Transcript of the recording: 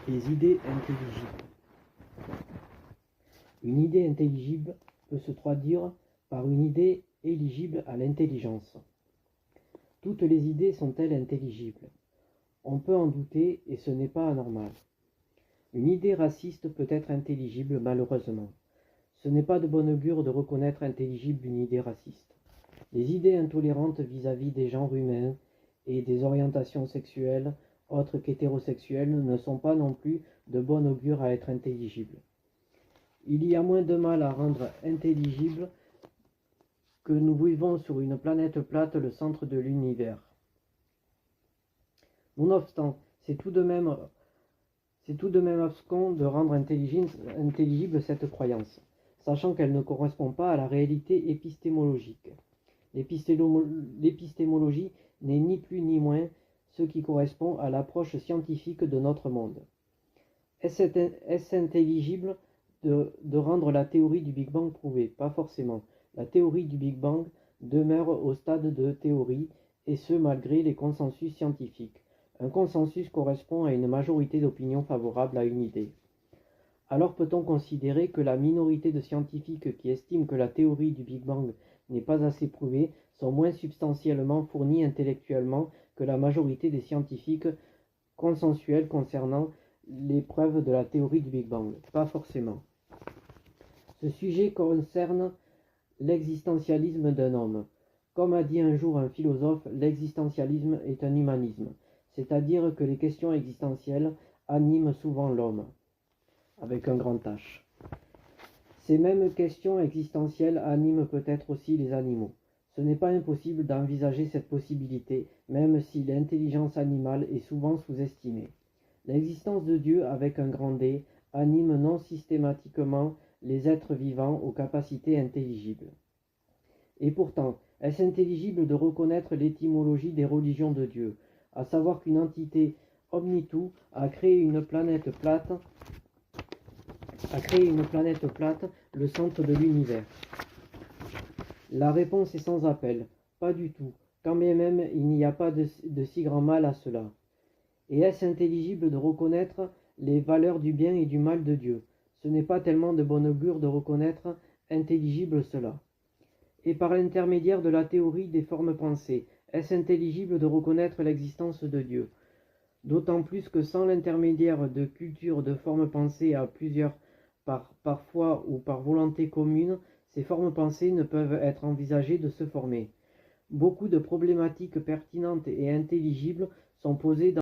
Les idées intelligibles. Une idée intelligible peut se traduire par une idée éligible à l'intelligence. Toutes les idées sont-elles intelligibles? On peut en douter et ce n'est pas anormal. Une idée raciste peut être intelligible malheureusement. Ce n'est pas de bon augure de reconnaître intelligible une idée raciste. Les idées intolérantes vis-à-vis des genres humains et des orientations sexuelles autres qu'hétérosexuelles ne sont pas non plus de bon augure à être intelligibles. Il y a moins de mal à rendre intelligible que nous vivons sur une planète plate, le centre de l'univers. Nonobstant, c'est tout de même abscon de rendre intelligible cette croyance, sachant qu'elle ne correspond pas à la réalité épistémologique. L'épistémologie n'est ni plus ni moins ce qui correspond à l'approche scientifique de notre monde. Est-ce intelligible de rendre la théorie du Big Bang prouvée? Pas forcément. La théorie du Big Bang demeure au stade de théorie, et ce malgré les consensus scientifiques. Un consensus correspond à une majorité d'opinions favorables à une idée. Alors peut-on considérer que la minorité de scientifiques qui estiment que la théorie du Big Bang n'est pas assez prouvée sont moins substantiellement fournis intellectuellement que la majorité des scientifiques consensuels concernant les preuves de la théorie du Big Bang? Pas forcément. Ce sujet concerne l'existentialisme d'un homme. Comme a dit un jour un philosophe, l'existentialisme est un humanisme, c'est-à-dire que les questions existentielles animent souvent l'homme, avec un grand H. Ces mêmes questions existentielles animent peut-être aussi les animaux. Ce n'est pas impossible d'envisager cette possibilité, même si l'intelligence animale est souvent sous-estimée. L'existence de Dieu avec un grand D anime non systématiquement les êtres vivants aux capacités intelligibles. Et pourtant, est-ce intelligible de reconnaître l'étymologie des religions de Dieu, à savoir qu'une entité omnitout a créé une planète plate, le centre de l'univers? La réponse est sans appel, pas du tout, quand bien même il n'y a pas de si grand mal à cela. Et est-ce intelligible de reconnaître les valeurs du bien et du mal de Dieu? Ce n'est pas tellement de bon augure de reconnaître intelligible cela. Et par l'intermédiaire de la théorie des formes pensées, est-ce intelligible de reconnaître l'existence de Dieu? D'autant plus que sans l'intermédiaire de cultures de formes pensées à plusieurs, parfois ou par volonté commune, ces formes pensées ne peuvent être envisagées de se former. Beaucoup de problématiques pertinentes et intelligibles sont posées dans